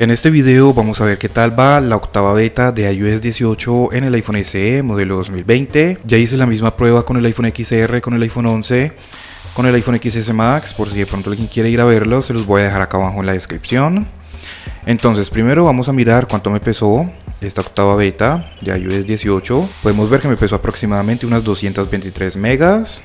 En este video vamos a ver qué tal va la octava beta de iOS 18 en el iPhone SE modelo 2020. Ya hice la misma prueba con el iPhone XR, con el iPhone 11, con el iPhone XS Max. Por si de pronto alguien quiere ir a verlo, se los voy a dejar acá abajo en la descripción. Entonces primero vamos a mirar cuánto me pesó esta octava beta de iOS 18. Podemos ver que me pesó aproximadamente unas 223 megas.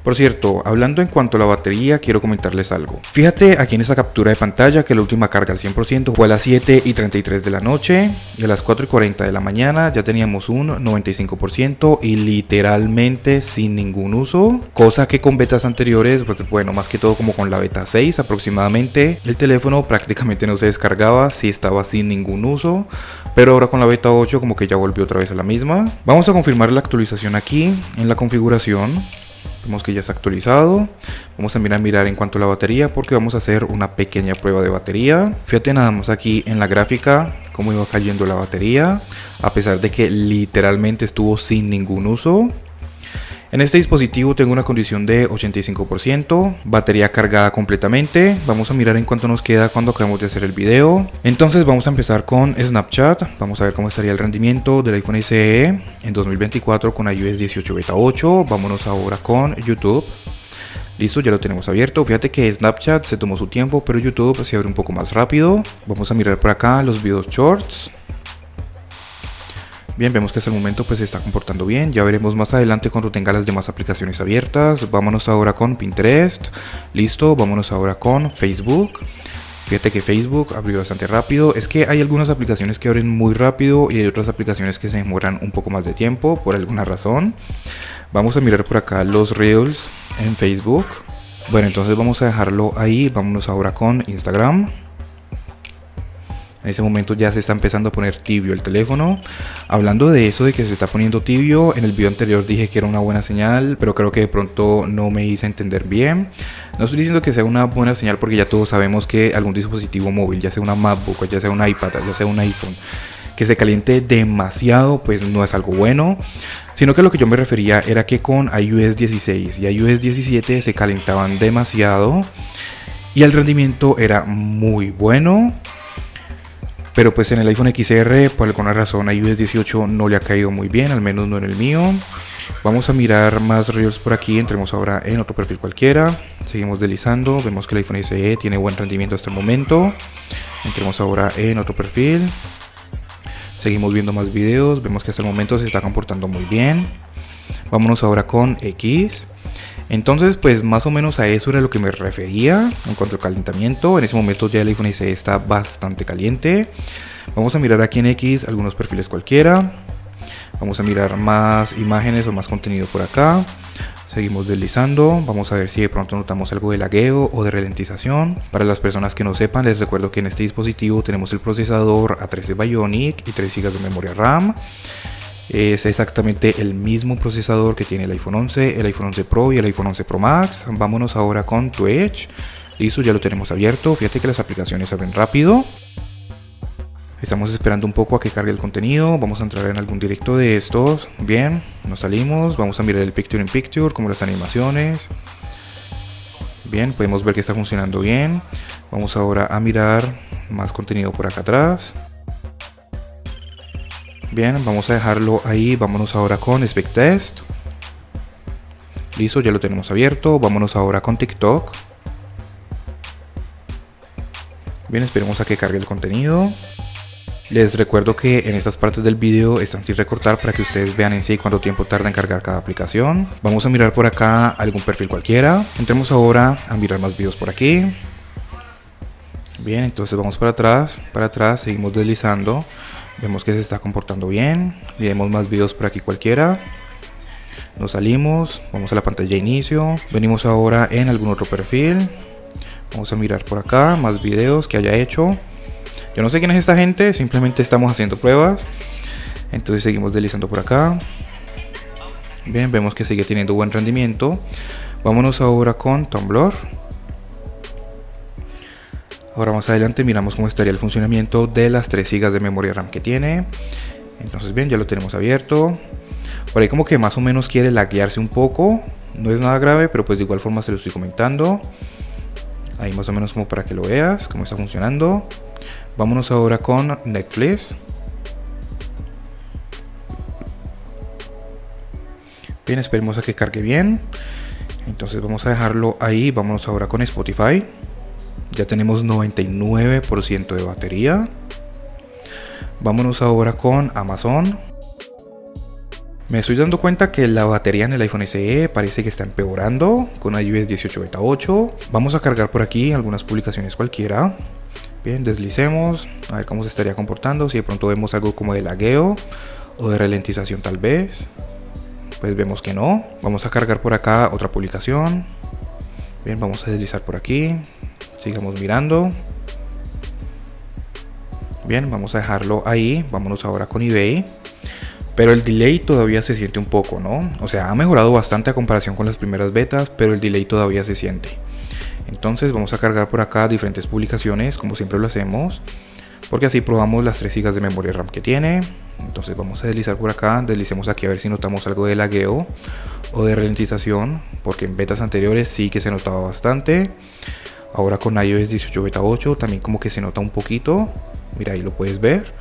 Por cierto, hablando en cuanto a la batería, quiero comentarles algo. Fíjate aquí en esta captura de pantalla que la última carga al 100% fue a las 7:33 de la noche y a las 4:40 de la mañana ya teníamos un 95% y literalmente sin ningún uso. Cosa que con betas anteriores, pues bueno, más que todo como con la beta 6 aproximadamente, el teléfono prácticamente no se descargaba si estaba sin ningún uso. Pero ahora con la beta 8 como que ya volvió otra vez a la misma. Vamos a confirmar la actualización aquí en la configuración. Vemos que ya está actualizado. Vamos también a mirar en cuanto a la batería porque vamos a hacer una pequeña prueba de batería. Fíjate nada más aquí en la gráfica cómo iba cayendo la batería, a pesar de que literalmente estuvo sin ningún uso. En este dispositivo tengo una condición de 85%, batería cargada completamente. Vamos a mirar en cuánto nos queda cuando acabemos de hacer el video. Entonces vamos a empezar con Snapchat. Vamos a ver cómo estaría el rendimiento del iPhone SE en 2024 con iOS 18 beta 8. Vámonos ahora con YouTube. Listo, ya lo tenemos abierto. Fíjate que Snapchat se tomó su tiempo, pero YouTube se abre un poco más rápido. Vamos a mirar por acá los videos shorts. Bien, vemos que hasta el momento pues se está comportando bien. Ya veremos más adelante cuando tenga las demás aplicaciones abiertas. Vámonos ahora con Pinterest. Listo, vámonos ahora con Facebook. Fíjate que Facebook abrió bastante rápido. Es que hay algunas aplicaciones que abren muy rápido y hay otras aplicaciones que se demoran un poco más de tiempo por alguna razón. Vamos a mirar por acá los Reels en Facebook. Bueno, entonces vamos a dejarlo ahí. Vámonos ahora con Instagram. En ese momento ya se está empezando a poner tibio el teléfono. Hablando de eso de que se está poniendo tibio, en el video anterior dije que era una buena señal, pero creo que de pronto no me hice entender bien. No estoy diciendo que sea una buena señal porque ya todos sabemos que algún dispositivo móvil, ya sea una MacBook, ya sea un iPad, ya sea un iPhone, que se caliente demasiado, pues no es algo bueno. Sino que lo que yo me refería era que con iOS 16 y iOS 17 se calentaban demasiado y el rendimiento era muy bueno. Pero pues en el iPhone XR, por alguna razón, iOS 18 no le ha caído muy bien, al menos no en el mío. Vamos a mirar más Reels por aquí, entremos ahora en otro perfil cualquiera. Seguimos deslizando, vemos que el iPhone SE tiene buen rendimiento hasta el momento. Entremos ahora en otro perfil. Seguimos viendo más videos, vemos que hasta el momento se está comportando muy bien. Vámonos ahora con X. Entonces pues más o menos a eso era lo que me refería en cuanto al calentamiento. En ese momento ya el iPhone SE está bastante caliente. Vamos a mirar aquí en X algunos perfiles cualquiera. Vamos a mirar más imágenes o más contenido por acá. Seguimos deslizando, vamos a ver si de pronto notamos algo de lagueo o de ralentización. Para las personas que no sepan, les recuerdo que en este dispositivo tenemos el procesador A13 Bionic y 3 GB de memoria RAM. Es exactamente el mismo procesador que tiene el iPhone 11, el iPhone 11 Pro y el iPhone 11 Pro Max. Vámonos ahora con Twitch. Listo, ya lo tenemos abierto. Fíjate que las aplicaciones abren rápido. Estamos esperando un poco a que cargue el contenido. Vamos a entrar en algún directo de estos. Bien, nos salimos. Vamos a mirar el Picture in Picture, como las animaciones. Bien, podemos ver que está funcionando bien. Vamos ahora a mirar más contenido por acá atrás. Bien, vamos a dejarlo ahí. Vámonos ahora con SpeedTest. Listo, ya lo tenemos abierto. Vámonos ahora con TikTok. Bien, esperemos a que cargue el contenido. Les recuerdo que en estas partes del video están sin recortar para que ustedes vean en sí cuánto tiempo tarda en cargar cada aplicación. Vamos a mirar por acá algún perfil cualquiera. Entremos ahora a mirar más videos por aquí. Bien, entonces vamos para atrás, seguimos deslizando. Vemos que se está comportando bien. Miremos más videos por aquí cualquiera. Nos salimos, vamos a la pantalla de inicio. Venimos ahora en algún otro perfil. Vamos a mirar por acá más videos que haya hecho. Yo no sé quién es esta gente, simplemente estamos haciendo pruebas. Entonces seguimos deslizando por acá. Bien, vemos que sigue teniendo buen rendimiento. Vámonos ahora con Tumblr. Ahora más adelante miramos cómo estaría el funcionamiento de las 3 GB de memoria RAM que tiene. Entonces bien, ya lo tenemos abierto. Por ahí como que más o menos quiere laguearse un poco. No es nada grave, pero pues de igual forma se lo estoy comentando. Ahí más o menos como para que lo veas, cómo está funcionando. Vámonos ahora con Netflix. Bien, esperemos a que cargue bien. Entonces vamos a dejarlo ahí. Vámonos ahora con Spotify. Ya tenemos 99% de batería. Vámonos ahora con Amazon. Me estoy dando cuenta que la batería en el iPhone SE parece que está empeorando con iOS 18 Beta 8. Vamos a cargar por aquí algunas publicaciones cualquiera. Bien, deslicemos a ver cómo se estaría comportando. Si de pronto vemos algo como de lagueo o de ralentización tal vez, pues vemos que no. Vamos a cargar por acá otra publicación. Bien, vamos a deslizar por aquí. Sigamos mirando. Bien, vamos a dejarlo ahí. Vámonos ahora con eBay. Pero el delay todavía se siente un poco, ¿no? O sea, ha mejorado bastante a comparación con las primeras betas, pero el delay todavía se siente. Entonces vamos a cargar por acá diferentes publicaciones, como siempre lo hacemos, porque así probamos las 3 GB de memoria RAM que tiene. Entonces vamos a deslizar por acá, deslicemos aquí a ver si notamos algo de lagueo o de ralentización, porque en betas anteriores sí que se notaba bastante. Ahora con iOS 18 Beta 8 también como que se nota un poquito. Mira, ahí lo puedes ver.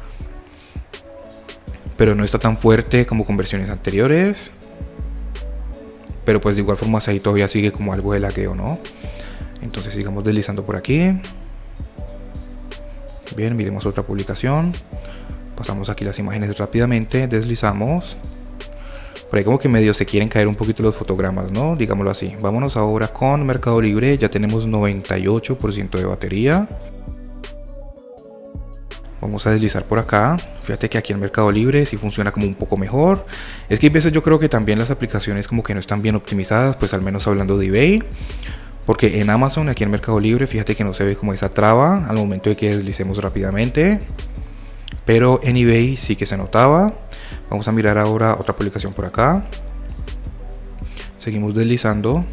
Pero no está tan fuerte como con versiones anteriores. Pero pues de igual forma ahí todavía sigue como algo de lagueo, ¿no? Entonces sigamos deslizando por aquí. Bien, miremos otra publicación. Pasamos aquí las imágenes rápidamente, deslizamos. Por ahí como que medio se quieren caer un poquito los fotogramas, ¿no? Digámoslo así. Vámonos ahora con Mercado Libre. Ya tenemos 98% de batería. Vamos a deslizar por acá. Fíjate que aquí en Mercado Libre sí funciona como un poco mejor. Es que hay veces yo creo que también las aplicaciones como que no están bien optimizadas, pues al menos hablando de eBay. Porque en Amazon, aquí en Mercado Libre, fíjate que no se ve como esa traba al momento de que deslicemos rápidamente. Pero en eBay sí que se notaba. Vamos a mirar ahora otra publicación por acá. Seguimos deslizando.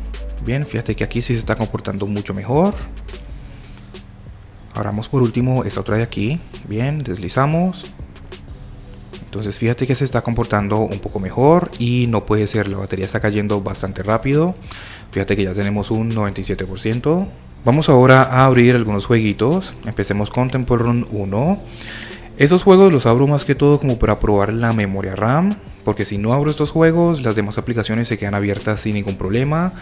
Bien, fíjate que aquí sí se está comportando mucho mejor. Ahora vamos por último esta otra de aquí. Bien, deslizamos. Entonces fíjate que se está comportando un poco mejor y no puede ser, la batería está cayendo bastante rápido. Fíjate que ya tenemos un 97%. Vamos ahora a abrir algunos jueguitos. Empecemos con Temple Run 1. Estos juegos los abro más que todo como para probar la memoria RAM, porque si no abro estos juegos, las demás aplicaciones se quedan abiertas sin ningún problema.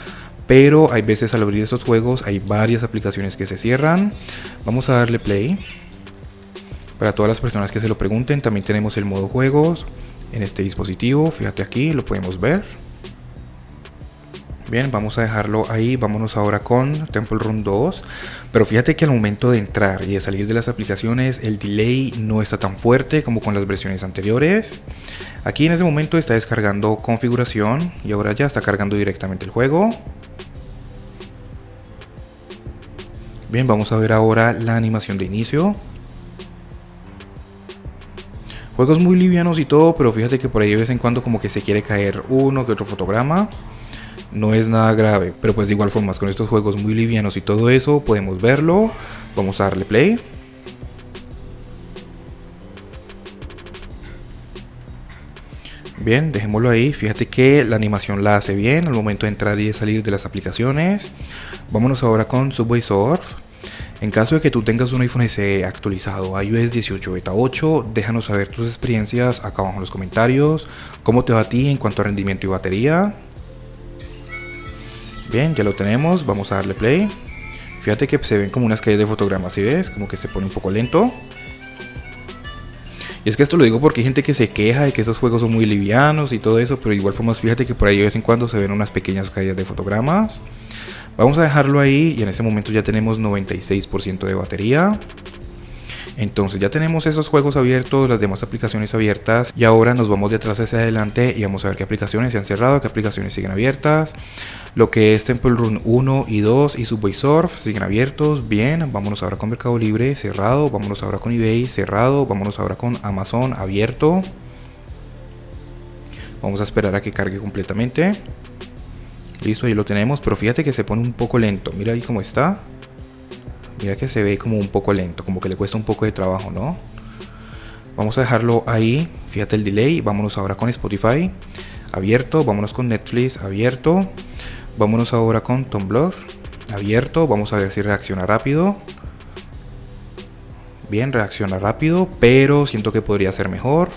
Pero hay veces al abrir estos juegos hay varias aplicaciones que se cierran. Vamos a darle play. Para todas las personas que se lo pregunten, también tenemos el modo juegos en este dispositivo. Fíjate aquí, lo podemos ver. Bien, vamos a dejarlo ahí. Vámonos ahora con Temple Run 2. Pero fíjate que al momento de entrar y de salir de las aplicaciones, el delay no está tan fuerte como con las versiones anteriores. Aquí en ese momento está descargando configuración y ahora ya está cargando directamente el juego. Bien, vamos a ver ahora la animación de inicio. Juegos muy livianos y todo, pero fíjate que por ahí de vez en cuando como que se quiere caer uno que otro fotograma. No es nada grave, pero pues de igual forma con estos juegos muy livianos y todo eso podemos verlo. Vamos a darle play. Bien, dejémoslo ahí. Fíjate que la animación la hace bien al momento de entrar y de salir de las aplicaciones. Vámonos ahora con Subway Surf. En caso de que tú tengas un iPhone SE actualizado a iOS 18 Beta 8, déjanos saber tus experiencias acá abajo en los comentarios. ¿Cómo te va a ti en cuanto a rendimiento y batería? Bien, ya lo tenemos, vamos a darle play. Fíjate que se ven como unas caídas de fotogramas, ¿sí ves? Como que se pone un poco lento. Y es que esto lo digo porque hay gente que se queja de que estos juegos son muy livianos y todo eso, pero de igual forma fíjate que por ahí de vez en cuando se ven unas pequeñas caídas de fotogramas. Vamos a dejarlo ahí y en este momento ya tenemos 96% de batería. Entonces ya tenemos esos juegos abiertos, las demás aplicaciones abiertas y ahora nos vamos de atrás hacia adelante y vamos a ver qué aplicaciones se han cerrado, qué aplicaciones siguen abiertas. Lo que es Temple Run 1 y 2 y Subway Surf siguen abiertos. Bien, vámonos ahora con Mercado Libre, cerrado. Vámonos ahora con eBay, cerrado. Vámonos ahora con Amazon, abierto. Vamos a esperar a que cargue completamente. Listo, ahí lo tenemos, pero fíjate que se pone un poco lento. Mira ahí cómo está. Mira que se ve como un poco lento, como que le cuesta un poco de trabajo, ¿no? Vamos a dejarlo ahí. Fíjate el delay. Vámonos ahora con Spotify, abierto. Vámonos con Netflix, abierto. Vámonos ahora con Tumblr, abierto. Vamos a ver si reacciona rápido. Bien, reacciona rápido, pero siento que podría ser mejor.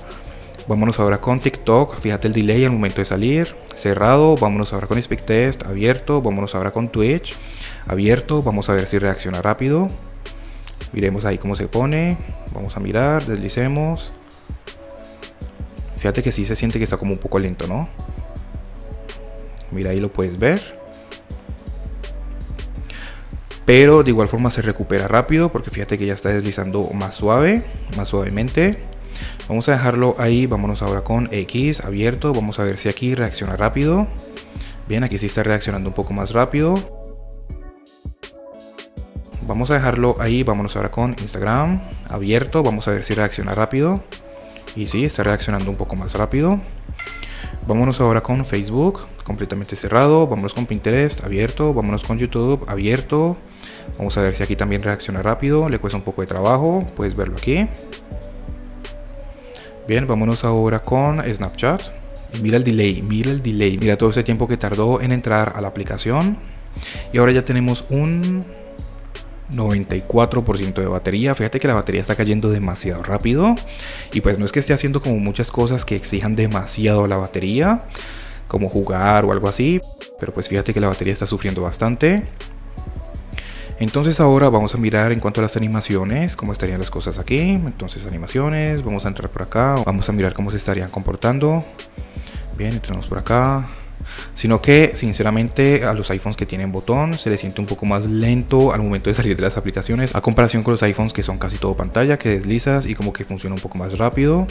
Vámonos ahora con TikTok, fíjate el delay al momento de salir, cerrado. Vámonos ahora con SpeedTest, abierto. Vámonos ahora con Twitch, abierto. Vamos a ver si reacciona rápido. Miremos ahí cómo se pone. Vamos a mirar, deslicemos. Fíjate que sí se siente que está como un poco lento, ¿no? Mira, ahí lo puedes ver. Pero de igual forma se recupera rápido porque fíjate que ya está deslizando más suave, más suavemente. Vamos a dejarlo ahí, vámonos ahora con X, abierto. Vamos a ver si aquí reacciona rápido. Bien, aquí sí está reaccionando un poco más rápido. Vamos a dejarlo ahí, vámonos ahora con Instagram, abierto. Vamos a ver si reacciona rápido. Y sí, está reaccionando un poco más rápido. Vámonos ahora con Facebook, completamente cerrado. Vámonos con Pinterest, abierto. Vámonos con YouTube, abierto. Vamos a ver si aquí también reacciona rápido. Le cuesta un poco de trabajo, puedes verlo aquí. Bien, vámonos ahora con Snapchat. Mira el delay, mira todo ese tiempo que tardó en entrar a la aplicación. Y ahora ya tenemos un 94% de batería. Fíjate que la batería está cayendo demasiado rápido. Y pues no es que esté haciendo como muchas cosas que exijan demasiado la batería, como jugar o algo así, pero pues fíjate que la batería está sufriendo bastante. Entonces ahora vamos a mirar en cuanto a las animaciones, cómo estarían las cosas aquí. Entonces animaciones, vamos a entrar por acá, vamos a mirar cómo se estarían comportando. Bien, entramos por acá. Sino que sinceramente a los iPhones que tienen botón se les siente un poco más lento al momento de salir de las aplicaciones, a comparación con los iPhones que son casi todo pantalla, que deslizas y como que funciona un poco más rápido,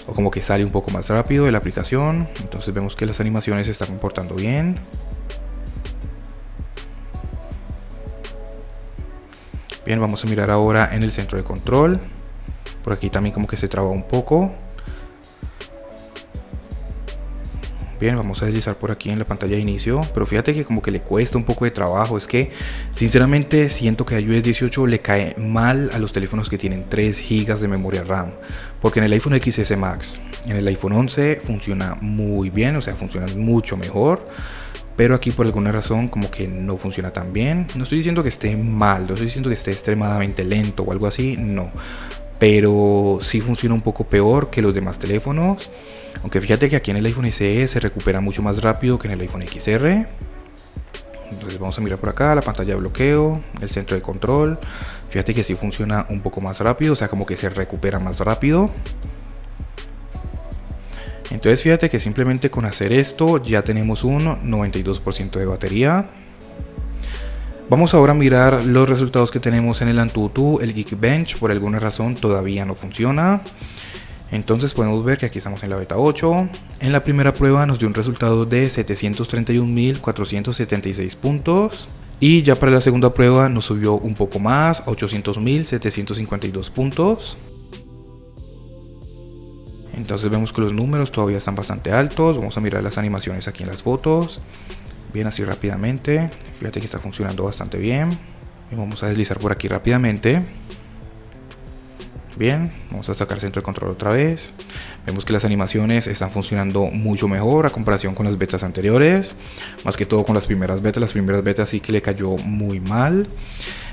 o como que sale un poco más rápido de la aplicación. Entonces vemos que las animaciones se están comportando bien. Bien, vamos a mirar ahora en el centro de control. Por aquí también como que se traba un poco. Bien, vamos a deslizar por aquí en la pantalla de inicio, pero fíjate que como que le cuesta un poco de trabajo. Es que sinceramente siento que a iOS 18 le cae mal a los teléfonos que tienen 3 GB de memoria RAM, porque en el iPhone XS Max, en el iPhone 11 funciona muy bien, o sea, funciona mucho mejor. Pero aquí por alguna razón como que no funciona tan bien. No estoy diciendo que esté mal, no estoy diciendo que esté extremadamente lento o algo así, no. Pero sí funciona un poco peor que los demás teléfonos. Aunque fíjate que aquí en el iPhone SE se recupera mucho más rápido que en el iPhone XR. Entonces vamos a mirar por acá la pantalla de bloqueo, el centro de control. Fíjate que sí funciona un poco más rápido, o sea como que se recupera más rápido. Entonces fíjate que simplemente con hacer esto ya tenemos un 92% de batería. Vamos ahora a mirar los resultados que tenemos en el Antutu. El Geekbench por alguna razón todavía no funciona. Entonces podemos ver que aquí estamos en la beta 8. En la primera prueba nos dio un resultado de 731.476 puntos. Y ya para la segunda prueba nos subió un poco más, a 800.752 puntos. Entonces vemos que los números todavía están bastante altos. Vamos a mirar las animaciones aquí en las fotos. Bien, así rápidamente. Fíjate que está funcionando bastante bien. Y vamos a deslizar por aquí rápidamente. Bien, vamos a sacar centro de control otra vez. Vemos que las animaciones están funcionando mucho mejor a comparación con las betas anteriores. Más que todo con las primeras betas. Las primeras betas sí que le cayó muy mal.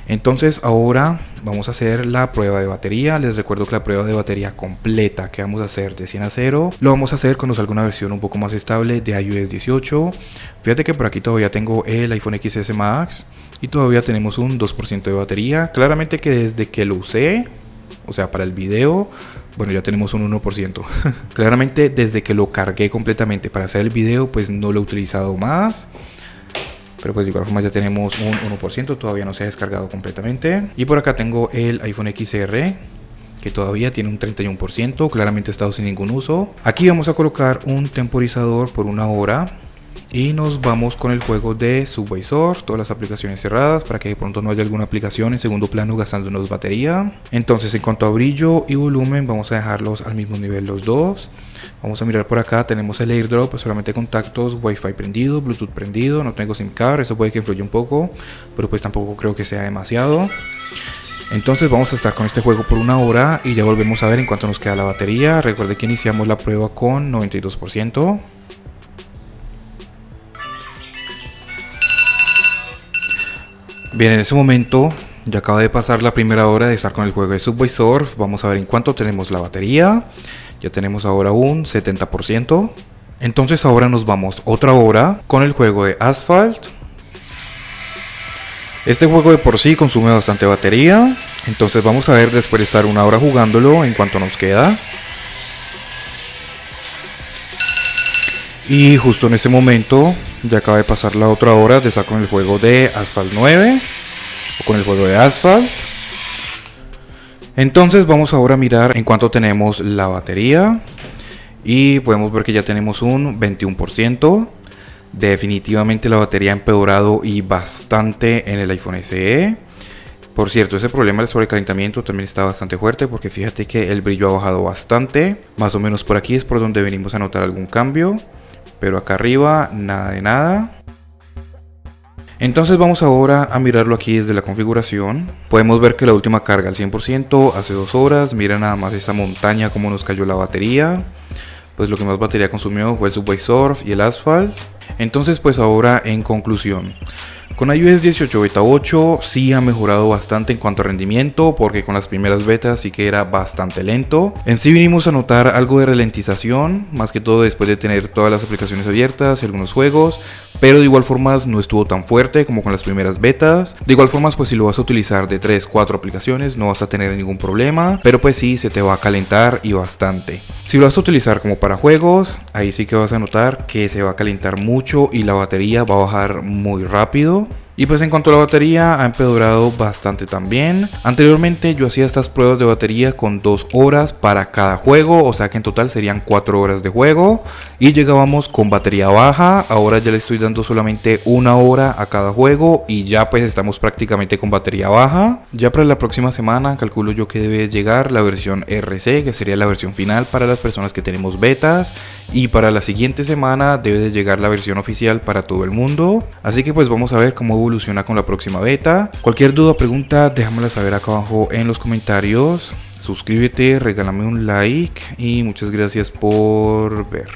Entonces ahora vamos a hacer la prueba de batería. Les recuerdo que la prueba de batería completa que vamos a hacer de 100 a 0 lo vamos a hacer cuando salga una versión un poco más estable de iOS 18. Fíjate que por aquí todavía tengo el iPhone XS Max y todavía tenemos un 2% de batería. Claramente que desde que lo usé, o sea para el video, bueno, ya tenemos un 1%. Claramente desde que lo cargué completamente para hacer el video, pues no lo he utilizado más. Pero pues de igual forma ya tenemos un 1%, todavía no se ha descargado completamente. Y por acá tengo el iPhone XR, que todavía tiene un 31%, claramente ha estado sin ningún uso. Aquí vamos a colocar un temporizador por 1 hora. Y nos vamos con el juego de Subway Surf, todas las aplicaciones cerradas para que de pronto no haya alguna aplicación en segundo plano gastándonos batería. Entonces en cuanto a brillo y volumen vamos a dejarlos al mismo nivel los dos. Vamos a mirar por acá, tenemos el AirDrop, solamente contactos, Wi-Fi prendido, Bluetooth prendido, no tengo SIM card, eso puede que influya un poco, pero pues tampoco creo que sea demasiado. Entonces vamos a estar con este juego por 1 hora y ya volvemos a ver en cuánto nos queda la batería. Recuerde que iniciamos la prueba con 92%. Bien, en ese momento Ya acaba de pasar la primera hora de estar con el juego de Subway Surf. Vamos a ver en cuánto tenemos la batería. Ya tenemos ahora un 70%. Entonces ahora nos vamos otra hora con el juego de Asphalt. Este juego de por sí consume bastante batería. Entonces vamos a ver después de estar una hora jugándolo en cuánto nos queda. Y justo en este momento ya acaba de pasar la otra hora de estar con el juego de Asphalt 9. O con el juego de Asphalt. Entonces vamos ahora a mirar en cuánto tenemos la batería. Y podemos ver que ya tenemos un 21%. Definitivamente la batería ha empeorado y bastante en el iPhone SE. Por cierto, ese problema del sobrecalentamiento también está bastante fuerte, porque fíjate que el brillo ha bajado bastante. Más o menos por aquí es por donde venimos a notar algún cambio. Pero acá arriba nada de nada. Entonces vamos ahora a mirarlo aquí desde la configuración. Podemos ver que la última carga al 100% hace 2 horas. Mira nada más esta montaña como nos cayó la batería. Pues lo que más batería consumió fue el Subway Surf y el Asphalt. Entonces pues ahora en conclusión, con iOS 18 Beta 8 sí ha mejorado bastante en cuanto a rendimiento, porque con las primeras betas sí que era bastante lento. En sí vinimos a notar algo de ralentización, más que todo después de tener todas las aplicaciones abiertas y algunos juegos, pero de igual forma no estuvo tan fuerte como con las primeras betas. De igual forma pues si lo vas a utilizar de 3-4 aplicaciones no vas a tener ningún problema, pero pues sí se te va a calentar y bastante. Si lo vas a utilizar como para juegos, ahí sí que vas a notar que se va a calentar mucho y la batería va a bajar muy rápido. Y pues en cuanto a la batería ha empeorado bastante también. Anteriormente yo hacía estas pruebas de batería con 2 horas para cada juego, o sea que en total serían 4 horas de juego. Y llegábamos con batería baja. Ahora ya le estoy dando solamente 1 hora a cada juego y ya pues estamos prácticamente con batería baja. Ya para la próxima semana calculo yo que debe llegar la versión RC, que sería la versión final para las personas que tenemos betas. Y para la siguiente semana debe de llegar la versión oficial para todo el mundo. Así que pues vamos a ver cómo evoluciona con la próxima beta. Cualquier duda o pregunta déjamela saber acá abajo en los comentarios. Suscríbete, regálame un like y muchas gracias por ver.